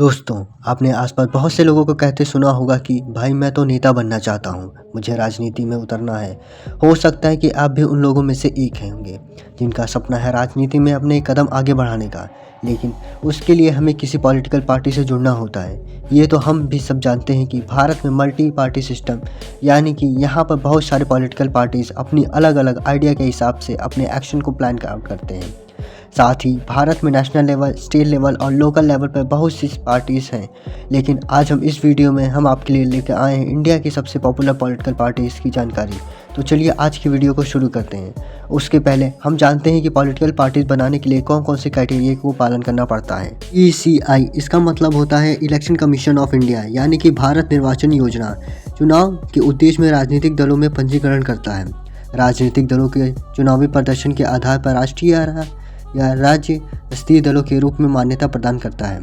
दोस्तों, आपने आसपास बहुत से लोगों को कहते सुना होगा कि भाई मैं तो नेता बनना चाहता हूँ, मुझे राजनीति में उतरना है। हो सकता है कि आप भी उन लोगों में से एक हैं होंगे, जिनका सपना है राजनीति में अपने एक कदम आगे बढ़ाने का। लेकिन उसके लिए हमें किसी पॉलिटिकल पार्टी से जुड़ना होता है। ये तो हम भी सब जानते हैं कि भारत में मल्टी पार्टी सिस्टम, यानी कि यहाँ पर बहुत सारे पॉलिटिकल पार्टीज़ अपनी अलग अलग आइडिया के हिसाब से अपने एक्शन को प्लान आउट करते हैं। साथ ही भारत में नेशनल लेवल, स्टेट लेवल और लोकल लेवल पर बहुत सी पार्टीज़ हैं। लेकिन आज हम इस वीडियो में हम आपके लिए लेकर आए हैं इंडिया की सबसे पॉपुलर पॉलिटिकल पार्टीज़ की जानकारी। तो चलिए आज की वीडियो को शुरू करते हैं। उसके पहले हम जानते हैं कि पॉलिटिकल पार्टीज बनाने के लिए कौन कौन से क्राइटेरिया को पालन करना पड़ता है। ECI इसका मतलब होता है इलेक्शन कमीशन ऑफ इंडिया, यानी कि भारत निर्वाचन योजना चुनाव के उद्देश्य में राजनीतिक दलों में पंजीकरण करता है। राजनीतिक दलों के चुनावी प्रदर्शन के आधार पर राष्ट्रीय या राज्य स्तरीय दलों के रूप में मान्यता प्रदान करता है।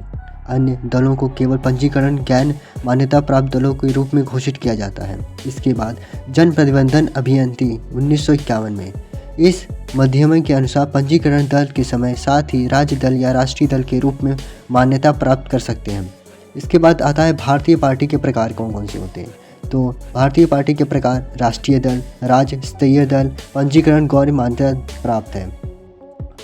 अन्य दलों को केवल पंजीकरण गैर मान्यता प्राप्त दलों के रूप में घोषित किया जाता है। इसके बाद जन प्रतिबंधन अभियंती 1951 में इस मध्यम के अनुसार पंजीकरण दल के समय साथ ही राज्य दल या राष्ट्रीय दल के रूप में मान्यता प्राप्त कर सकते हैं। इसके बाद आता है भारतीय पार्टी के प्रकार कौन कौन से होते हैं। तो भारतीय पार्टी के प्रकार राष्ट्रीय दल, राज्य स्तरीय दल, पंजीकरण गौर मान्यता प्राप्त है।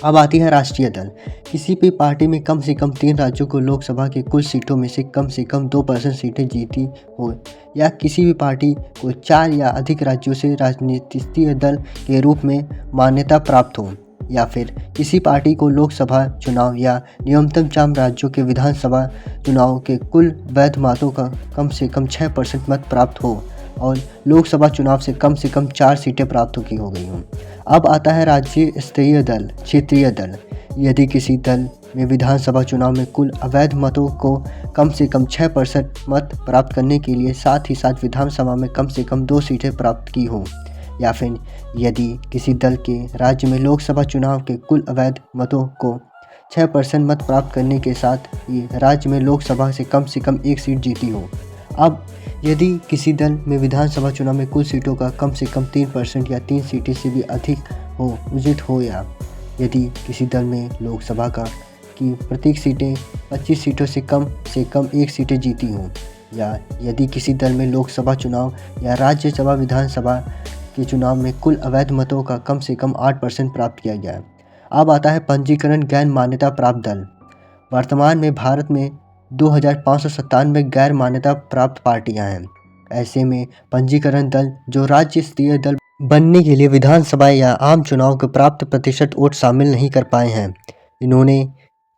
अब आती है राष्ट्रीय दल। किसी भी पार्टी में कम से कम 3 राज्यों को लोकसभा के कुल सीटों में से कम 2% सीटें जीती हो, या किसी भी पार्टी को 4 या अधिक राज्यों से राजनीतिक दल के रूप में मान्यता प्राप्त हो, या फिर किसी पार्टी को लोकसभा चुनाव या न्यूनतम 4 राज्यों के विधानसभा चुनाव के कुल वैध मतों का कम से कम 6% मत प्राप्त हो और लोकसभा चुनाव से कम 4 सीटें प्राप्त की हो गई हों। अब आता है राज्य स्तरीय दल, क्षेत्रीय दल। यदि किसी दल में विधानसभा चुनाव में कुल अवैध मतों को कम से कम 6% मत प्राप्त करने के लिए साथ ही साथ विधानसभा में कम से कम 2 सीटें प्राप्त की हों, या फिर यदि किसी दल के राज्य में लोकसभा चुनाव के कुल अवैध मतों को 6% मत प्राप्त करने के साथ ही राज्य में लोकसभा से कम 1 सीट जीती हो। अब यदि किसी दल में विधानसभा चुनाव में कुल सीटों का कम 3% या 3 सीटें से भी अधिक हो उचित हो, या यदि किसी दल में लोकसभा की प्रत्येक सीटें 25 सीटों से कम 1 सीटें जीती हों, या यदि किसी दल में लोकसभा चुनाव या राज्यसभा विधानसभा के चुनाव में कुल अवैध मतों का कम 8% प्राप्त किया गया। अब आता है पंजीकरण गैर मान्यता प्राप्त दल। वर्तमान में भारत में 2597 गैर मान्यता प्राप्त पार्टियां हैं। ऐसे में पंजीकरण दल जो राज्य स्तरीय दल बनने के लिए विधानसभा या आम चुनाव के प्राप्त प्रतिशत वोट शामिल नहीं कर पाए हैं, इन्होंने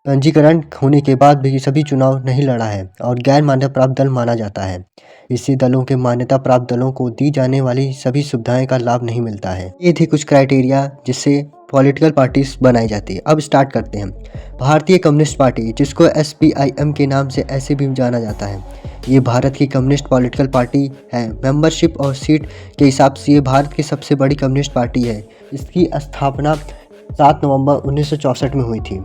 पंजीकरण होने के बाद भी सभी चुनाव नहीं लड़ा है और गैर मान्यता प्राप्त दल माना जाता है। इससे दलों के मान्यता प्राप्त दलों को दी जाने वाली सभी सुविधाएं का लाभ नहीं मिलता है। ये थे कुछ क्राइटेरिया जिससे पॉलिटिकल पार्टीज बनाई जाती है। अब स्टार्ट करते हैं। भारतीय कम्युनिस्ट पार्टी, जिसको SPIM के नाम से ऐसे भी जाना जाता है, ये भारत की कम्युनिस्ट पॉलिटिकल पार्टी है। मेंबरशिप और सीट के हिसाब से ये भारत की सबसे बड़ी कम्युनिस्ट पार्टी है। इसकी स्थापना 7 नवंबर 1964 में हुई थी।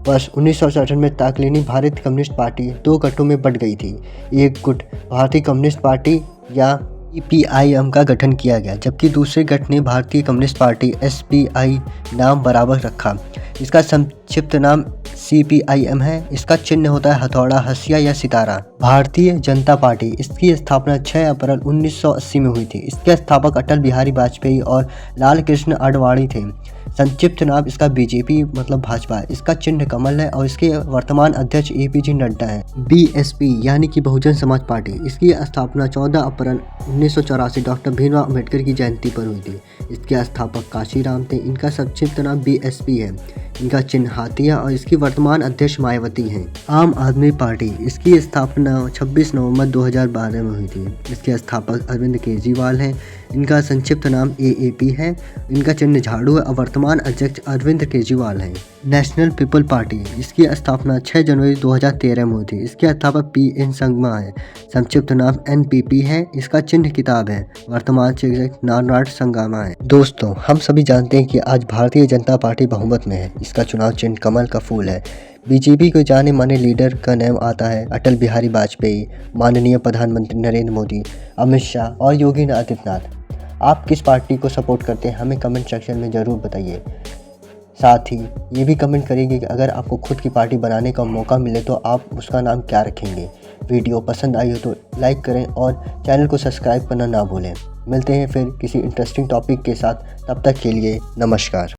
वर्ष 1964 में तत्कालीन भारतीय कम्युनिस्ट पार्टी 2 गठों में बंट गई थी। एक गुट भारतीय कम्युनिस्ट पार्टी या PIM का गठन किया गया, जबकि दूसरे गठ ने भारतीय कम्युनिस्ट पार्टी SPI नाम बराबर रखा। इसका संक्षिप्त नाम CPIM है। इसका चिन्ह होता है हथौड़ा, हंसिया या सितारा। भारतीय जनता पार्टी, इसकी स्थापना 6 अप्रैल 1980 में हुई थी। इसके स्थापक अटल बिहारी वाजपेयी और लाल कृष्ण आडवाणी थे। संक्षिप्त नाम इसका BJP मतलब भाजपा। इसका चिन्ह कमल है और इसके वर्तमान अध्यक्ष APJ नड्डा हैं। BSP यानी कि बहुजन समाज पार्टी, इसकी स्थापना 14 अप्रैल 1984 डॉक्टर भीमराव अम्बेडकर की जयंती पर हुई थी। इसके स्थापक काशीराम थे। इनका संक्षिप्त नाम BSP है। इनका चिन्ह हाथी है और इसकी वर्तमान अध्यक्ष मायावती हैं। आम आदमी पार्टी, इसकी स्थापना 26 नवंबर 2012 में हुई थी। इसके स्थापक अरविंद केजरीवाल हैं। इनका संक्षिप्त नाम AAP है। इनका चिन्ह झाड़ू है और वर्तमान अध्यक्ष अरविंद केजरीवाल हैं। नेशनल पीपल पार्टी, इसकी स्थापना 6 जनवरी 2013 में हुई थी। इसके स्थापक PN संगमा है। संक्षिप्त नाम NPP है। इसका चिन्ह किताब है। वर्तमान अध्यक्ष नारायण संगमा है। दोस्तों, हम सभी जानते हैं कि आज भारतीय जनता पार्टी बहुमत में है। इसका चुनाव चिन्ह कमल का फूल है। BJP को जाने माने लीडर का नाम आता है अटल बिहारी वाजपेयी, माननीय प्रधानमंत्री नरेंद्र मोदी, अमित शाह और योगी आदित्यनाथ। आप किस पार्टी को सपोर्ट करते हैं हमें कमेंट सेक्शन में ज़रूर बताइए। साथ ही ये भी कमेंट करिए कि अगर आपको खुद की पार्टी बनाने का मौका मिले तो आप उसका नाम क्या रखेंगे। वीडियो पसंद आई हो तो लाइक करें और चैनल को सब्सक्राइब करना ना भूलें। मिलते हैं फिर किसी इंटरेस्टिंग टॉपिक के साथ, तब तक के लिए नमस्कार।